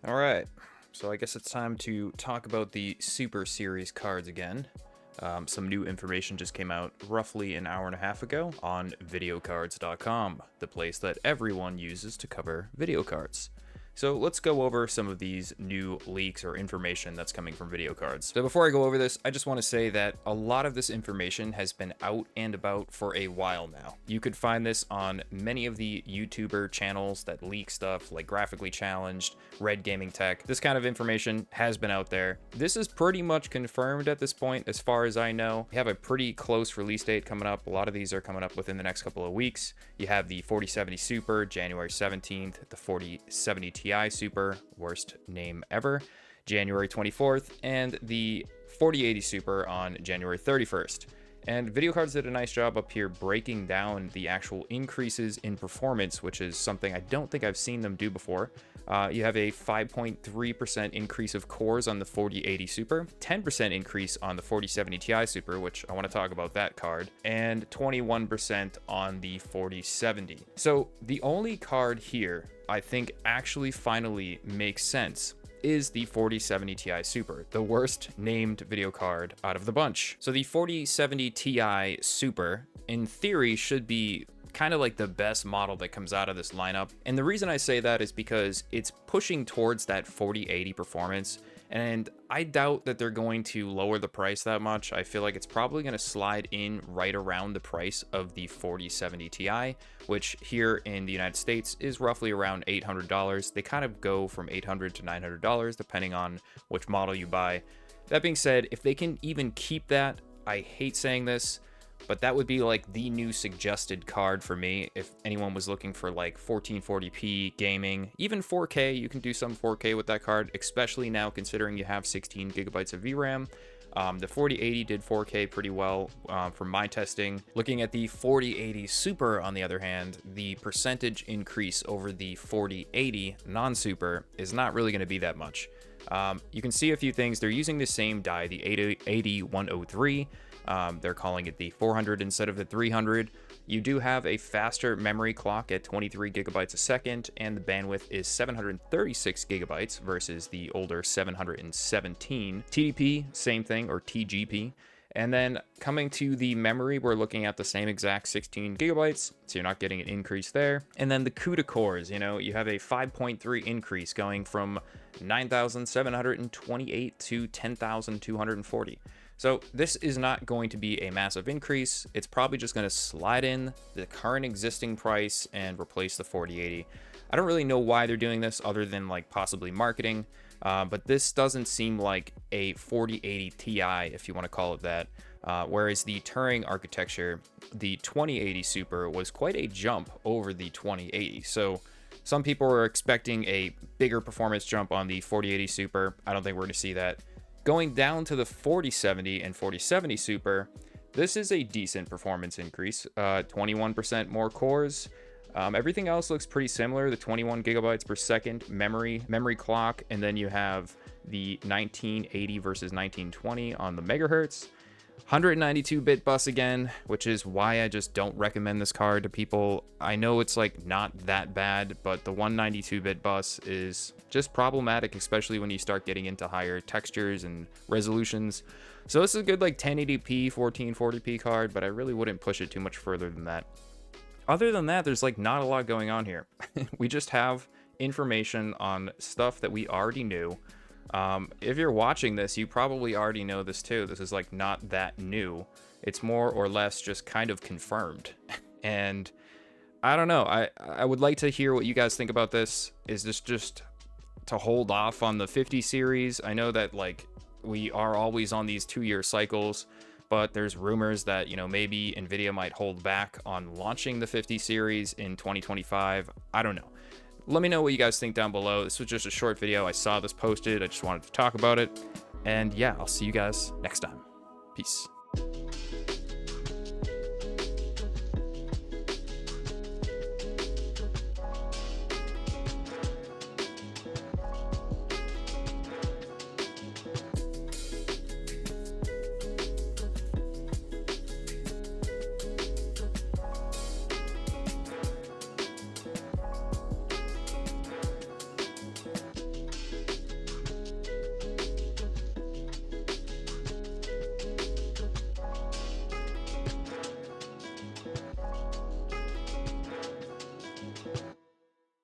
All right, so I guess it's time to talk about the Super Series cards again. Some new information just came out roughly an hour and a half ago on videocards.com, the place that everyone uses to cover video cards. So let's go over some of these new leaks or information that's coming from video cards. So before I go over this, I just want to say that a lot of this information has been out and about for a while now. You could find this on many of the YouTuber channels that leak stuff like Graphically Challenged, Red Gaming Tech. This kind of information has been out there. This is pretty much confirmed at this point, as far as I know. We have a pretty close release date coming up. A lot of these are coming up within the next couple of weeks. You have the 4070 Super, January 17th, the 4070 Ti Super, worst name ever, January 24th, and the 4080 Super on January 31st. And video cards did a nice job up here breaking down the actual increases in performance, which is something I don't think I've seen them do before. You have a 5.3% increase of cores on the 4080 Super, 10% increase on the 4070 Ti Super, which I want to talk about that card, and 21% on the 4070. So the only card here I think actually finally makes sense is the 4070 Ti Super, the worst named video card out of the bunch. So the 4070 Ti Super, in theory, should be kind of like the best model that comes out of this lineup. And the reason I say that is because it's pushing towards that 4080 performance, and I doubt that they're going to lower the price that much. I feel like it's probably going to slide in right around the price of the 4070 Ti, which here in the United States is roughly around $800. They kind of go from $800 to $900 depending on which model you buy. That being said, if they can even keep that, I hate saying this, but that would be like the new suggested card for me if anyone was looking for like 1440p gaming, even 4K. You can do some 4K with that card, especially now considering you have 16 gigabytes of VRAM. The 4080 did 4K pretty well from my testing. Looking at the 4080 Super, on the other hand, the percentage increase over the 4080 non-Super is not really going to be that much. You can see a few things. They're using the same die, the 80103. They're calling it the 400 instead of the 300. You do have a faster memory clock at 23 gigabytes a second, and the bandwidth is 736 gigabytes versus the older 717. TDP, same thing, or TGP. And then coming to the memory, we're looking at the same exact 16 gigabytes, so you're not getting an increase there. And then the CUDA cores, you have a 5.3 increase going from 9,728 to 10,240. So this is not going to be a massive increase. It's probably just going to slide in the current existing price and replace the 4080. I don't really know why they're doing this other than like possibly marketing, but this doesn't seem like a 4080 Ti, if you want to call it that. Whereas the Turing architecture, the 2080 Super, was quite a jump over the 2080. So some people were expecting a bigger performance jump on the 4080 Super. I don't think we're going to see that. Going down to the 4070 and 4070 Super, this is a decent performance increase, 21% more cores. Everything else looks pretty similar, the 21 gigabytes per second memory clock, and then you have the 1980 versus 1920 on the megahertz. 192-bit bus again, which is why I just don't recommend this card to people. I know it's like not that bad, but the 192-bit bus is just problematic, especially when you start getting into higher textures and resolutions. So this is a good like 1080p, 1440p card, but I really wouldn't push it too much further than that. Other than that, there's like not a lot going on here. We just have information on stuff that we already knew. If you're watching this, you probably already know this too. This is like not that new. It's more or less just kind of confirmed. And I don't know. I would like to hear what you guys think about this. Is this just to hold off on the 50 series? I know that like we are always on these 2-year cycles, but there's rumors that, maybe Nvidia might hold back on launching the 50 series in 2025. I don't know. Let me know what you guys think down below. This was just a short video. I saw this posted. I just wanted to talk about it. And yeah, I'll see you guys next time. Peace.